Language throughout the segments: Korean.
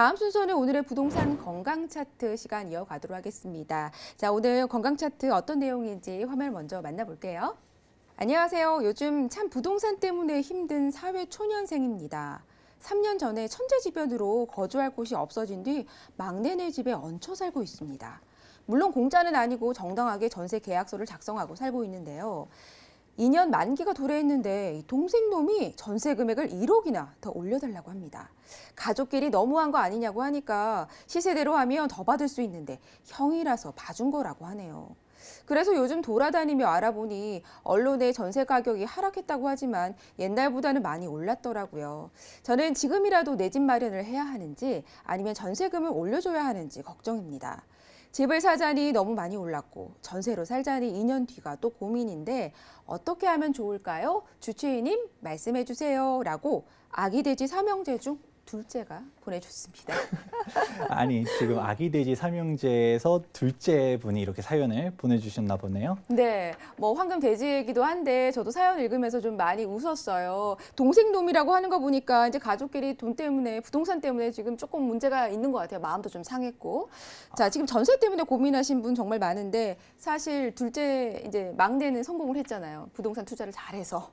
다음 순서는 오늘의 부동산 건강 차트 시간 이어가도록 하겠습니다. 자, 오늘 건강 차트 어떤 내용인지 화면을 먼저 만나볼게요. 안녕하세요. 요즘 참 부동산 때문에 힘든 사회 초년생입니다. 3년 전에 천재지변으로 거주할 곳이 없어진 뒤 막내네 집에 얹혀 살고 있습니다. 물론 공짜는 아니고 정당하게 전세 계약서를 작성하고 살고 있는데요. 2년 만기가 도래했는데 동생 놈이 전세 금액을 1억이나 더 올려달라고 합니다. 가족끼리 너무한 거 아니냐고 하니까 시세대로 하면 더 받을 수 있는데 형이라서 봐준 거라고 하네요. 그래서 요즘 돌아다니며 알아보니 언론에 전세 가격이 하락했다고 하지만 옛날보다는 많이 올랐더라고요. 저는 지금이라도 내 집 마련을 해야 하는지 아니면 전세금을 올려줘야 하는지 걱정입니다. 집을 사자니 너무 많이 올랐고 전세로 살자니 2년 뒤가 또 고민인데 어떻게 하면 좋을까요? 주치의님 말씀해 주세요. 라고 아기 돼지 삼형제 중 둘째가 보내줬습니다. 아니, 지금 아기 돼지 삼형제에서 둘째 분이 이렇게 사연을 보내주셨나 보네요. 네, 뭐 황금 돼지이기도 한데 저도 사연 읽으면서 좀 많이 웃었어요. 동생 놈이라고 하는 거 보니까 이제 가족끼리 돈 때문에 부동산 때문에 지금 조금 문제가 있는 것 같아요. 마음도 좀 상했고. 자, 지금 전세 때문에 고민하신 분 정말 많은데 사실 둘째 이제 막내는 성공을 했잖아요. 부동산 투자를 잘해서.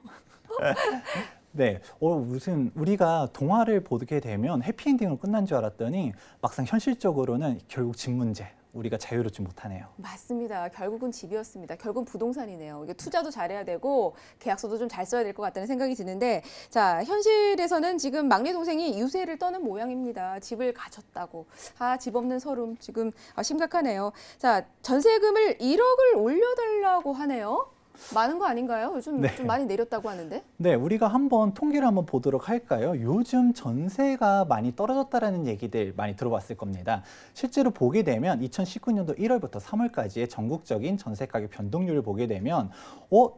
네, 무슨 우리가 동화를 보게 되면 해피엔딩으로 끝난 줄 알았더니 막상 현실적으로는 결국 집 문제, 우리가 자유롭지 못하네요. 맞습니다. 결국은 집이었습니다. 결국은 부동산이네요. 이게 투자도 잘해야 되고 계약서도 좀 잘 써야 될 것 같다는 생각이 드는데 자, 현실에서는 지금 막내 동생이 유세를 떠는 모양입니다. 집을 가졌다고. 아, 집 없는 서름 지금 심각하네요. 자, 전세금을 1억을 올려달라고 하네요. 많은 거 아닌가요? 요즘 네. 좀 많이 내렸다고 하는데. 네, 우리가 한번 통계를 한번 보도록 할까요? 요즘 전세가 많이 떨어졌다라는 얘기들 많이 들어봤을 겁니다. 실제로 보게 되면 2019년도 1월부터 3월까지의 전국적인 전세 가격 변동률을 보게 되면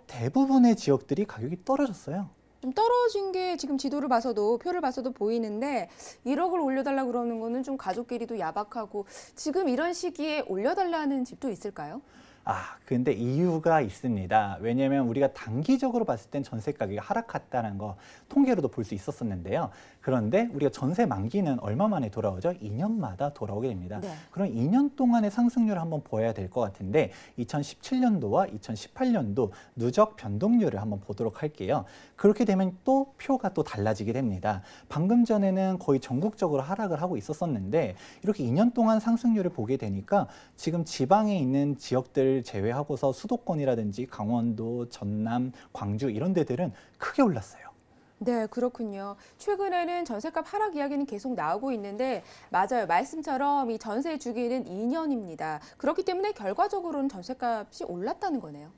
대부분의 지역들이 가격이 떨어졌어요. 좀 떨어진 게 지금 지도를 봐서도 표를 봐서도 보이는데 1억을 올려달라고 그러는 거는 좀 가족끼리도 야박하고 지금 이런 시기에 올려달라는 집도 있을까요? 근데 이유가 있습니다. 왜냐하면 우리가 단기적으로 봤을 땐 전세 가격이 하락했다는 거 통계로도 볼 수 있었었는데요. 그런데 우리가 전세 만기는 얼마 만에 돌아오죠? 2년마다 돌아오게 됩니다. 네. 그럼 2년 동안의 상승률을 한번 보아야 될 것 같은데 2017년도와 2018년도 누적 변동률을 한번 보도록 할게요. 그렇게 되면 또 표가 또 달라지게 됩니다. 방금 전에는 거의 전국적으로 하락을 하고 있었었는데 이렇게 2년 동안 상승률을 보게 되니까 지금 지방에 있는 지역들 제외하고서 수도권이라든지 강원도, 전남, 광주 이런 데들은 크게 올랐어요. 네, 그렇군요. 최근에는 전셋값 하락 이야기는 계속 나오고 있는데 맞아요. 말씀처럼 이 전세 주기는 2년입니다. 그렇기 때문에 결과적으로는 전셋값이 올랐다는 거네요.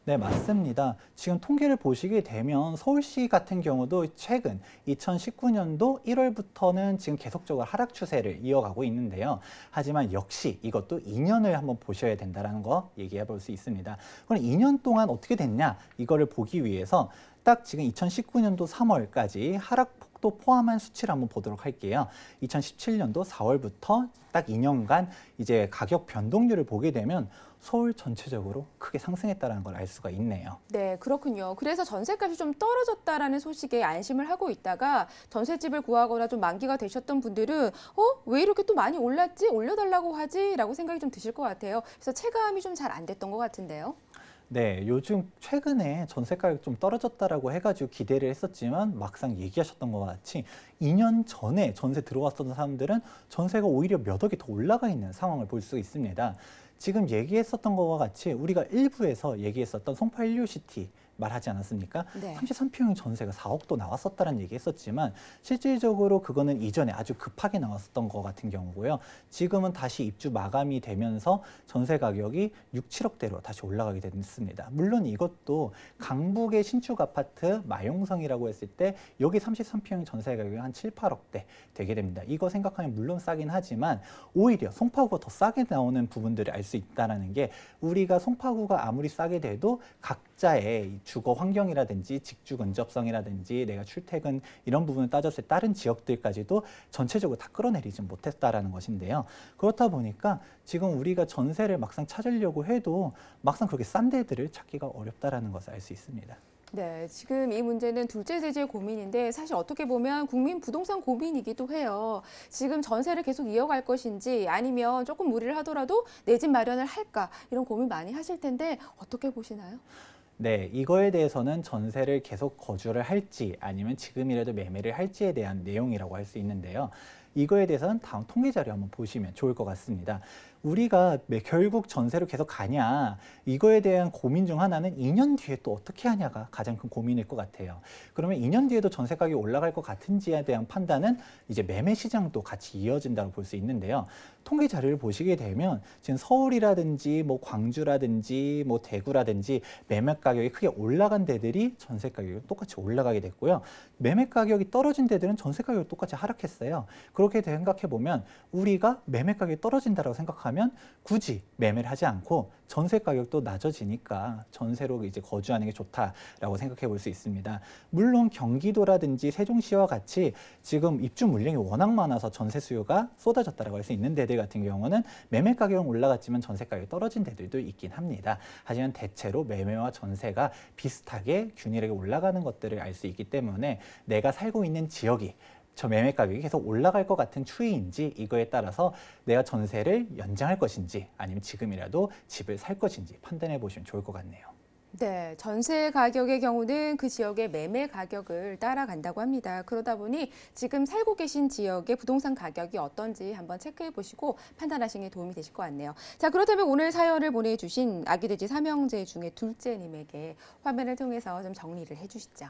네, 맞습니다. 지금 통계를 보시게 되면 서울시 같은 경우도 최근 2019년도 1월부터는 지금 계속적으로 하락 추세를 이어가고 있는데요. 하지만 역시 이것도 2년을 한번 보셔야 된다는 거 얘기해 볼 수 있습니다. 그럼 2년 동안 어떻게 됐냐? 이거를 보기 위해서 딱 지금 2019년도 3월까지 하락폭도 포함한 수치를 한번 보도록 할게요. 2017년도 4월부터 딱 2년간 이제 가격 변동률을 보게 되면 서울 전체적으로 크게 상승했다는 걸 알 수가 있네요. 네, 그렇군요. 그래서 전셋값이 좀 떨어졌다라는 소식에 안심을 하고 있다가 전셋집을 구하거나 좀 만기가 되셨던 분들은 왜 이렇게 또 많이 올랐지? 올려달라고 하지? 라고 생각이 좀 드실 것 같아요. 그래서 체감이 좀 잘 안 됐던 것 같은데요. 네, 요즘 최근에 전세 가격 좀 떨어졌다라고 해가지고 기대를 했었지만 막상 얘기하셨던 것 같이 2년 전에 전세 들어왔던 사람들은 전세가 오히려 몇 억이 더 올라가 있는 상황을 볼 수 있습니다. 지금 얘기했었던 것과 같이 우리가 일부에서 얘기했었던 송파 일류시티 말하지 않았습니까? 네. 33평형 전세가 4억도 나왔었다는 얘기했었지만 실질적으로 그거는 이전에 아주 급하게 나왔었던 것 같은 경우고요. 지금은 다시 입주 마감이 되면서 전세 가격이 6, 7억대로 다시 올라가게 됐습니다. 물론 이것도 강북의 신축 아파트 마용성이라고 했을 때 여기 33평형 전세 가격이 한 7, 8억대 되게 됩니다. 이거 생각하면 물론 싸긴 하지만 오히려 송파구가 더 싸게 나오는 부분들을 알 수 있다는 게 우리가 송파구가 아무리 싸게 돼도 각자의 주거 환경이라든지 직주 근접성이라든지 내가 출퇴근 이런 부분을 따졌을 때 다른 지역들까지도 전체적으로 다 끌어내리지 못했다라는 것인데요. 그렇다 보니까 지금 우리가 전세를 막상 찾으려고 해도 막상 그렇게 싼 데들을 찾기가 어렵다라는 것을 알 수 있습니다. 네, 지금 이 문제는 둘째 세제 고민인데 사실 어떻게 보면 국민 부동산 고민이기도 해요. 지금 전세를 계속 이어갈 것인지 아니면 조금 무리를 하더라도 내 집 마련을 할까 이런 고민 많이 하실 텐데 어떻게 보시나요? 네, 이거에 대해서는 전세를 계속 거주를 할지 아니면 지금이라도 매매를 할지에 대한 내용이라고 할 수 있는데요. 이거에 대해서는 다음 통계 자료 한번 보시면 좋을 것 같습니다. 우리가 결국 전세로 계속 가냐, 이거에 대한 고민 중 하나는 2년 뒤에 또 어떻게 하냐가 가장 큰 고민일 것 같아요. 그러면 2년 뒤에도 전세 가격이 올라갈 것 같은지에 대한 판단은 이제 매매 시장도 같이 이어진다고 볼 수 있는데요. 통계 자료를 보시게 되면 지금 서울이라든지 뭐 광주라든지 뭐 대구라든지 매매 가격이 크게 올라간 데들이 전세 가격이 똑같이 올라가게 됐고요. 매매 가격이 떨어진 데들은 전세 가격이 똑같이 하락했어요. 그렇게 생각해 보면 우리가 매매 가격이 떨어진다고 생각하면 굳이 매매를 하지 않고 전세 가격도 낮아지니까 전세로 이제 거주하는 게 좋다라고 생각해 볼 수 있습니다. 물론 경기도라든지 세종시와 같이 지금 입주 물량이 워낙 많아서 전세 수요가 쏟아졌다라고 할 수 있는 데들 같은 경우는 매매 가격은 올라갔지만 전세 가격이 떨어진 데들도 있긴 합니다. 하지만 대체로 매매와 전세가 비슷하게 균일하게 올라가는 것들을 알 수 있기 때문에 내가 살고 있는 지역이 저 매매 가격이 계속 올라갈 것 같은 추이인지 이거에 따라서 내가 전세를 연장할 것인지 아니면 지금이라도 집을 살 것인지 판단해 보시면 좋을 것 같네요. 네, 전세 가격의 경우는 그 지역의 매매 가격을 따라간다고 합니다. 그러다 보니 지금 살고 계신 지역의 부동산 가격이 어떤지 한번 체크해 보시고 판단하시는 게 도움이 되실 것 같네요. 자, 그렇다면 오늘 사연을 보내주신 아기돼지 삼형제 중에 둘째님에게 화면을 통해서 좀 정리를 해주시죠.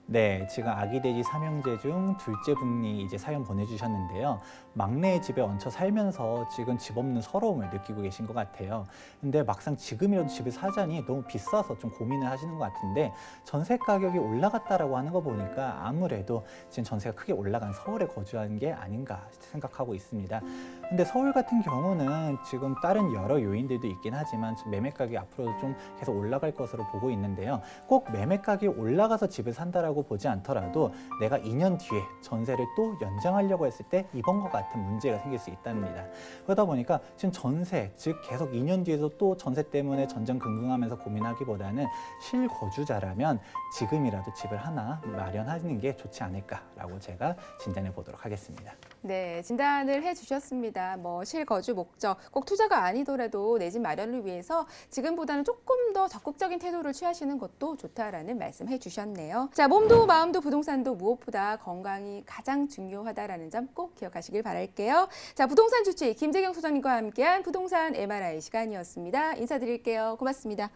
네, 지금 아기돼지 삼형제 중 둘째 분이 이제 사연 보내주셨는데요. 막내의 집에 얹혀 살면서 지금 집 없는 서러움을 느끼고 계신 것 같아요. 근데 막상 지금이라도 집을 사자니 너무 비싸서 좀 고민을 하시는 것 같은데 전세 가격이 올라갔다라고 하는 거 보니까 아무래도 지금 전세가 크게 올라간 서울에 거주하는 게 아닌가 생각하고 있습니다. 근데 서울 같은 경우는 지금 다른 여러 요인들도 있긴 하지만 매매 가격이 앞으로도 좀 계속 올라갈 것으로 보고 있는데요. 꼭 매매 가격이 올라가서 집을 산다라고 보지 않더라도 내가 2년 뒤에 전세를 또 연장하려고 했을 때 이번과 같은 문제가 생길 수 있답니다. 그러다 보니까 지금 전세, 즉 계속 2년 뒤에도 또 전세 때문에 전전긍긍하면서 고민하기보다는 실거주자라면 지금이라도 집을 하나 마련하는 게 좋지 않을까라고 제가 진단해 보도록 하겠습니다. 네, 진단을 해주셨습니다. 뭐 실거주 목적, 꼭 투자가 아니더라도 내 집 마련을 위해서 지금보다는 조금 더 적극적인 태도를 취하시는 것도 좋다라는 말씀 해주셨네요. 자, 몸도 마음도 부동산도 무엇보다 건강이 가장 중요하다라는 점 꼭 기억하시길 바랄게요. 자, 부동산 주치 김재경 소장님과 함께한 부동산 MRI 시간이었습니다. 인사드릴게요. 고맙습니다.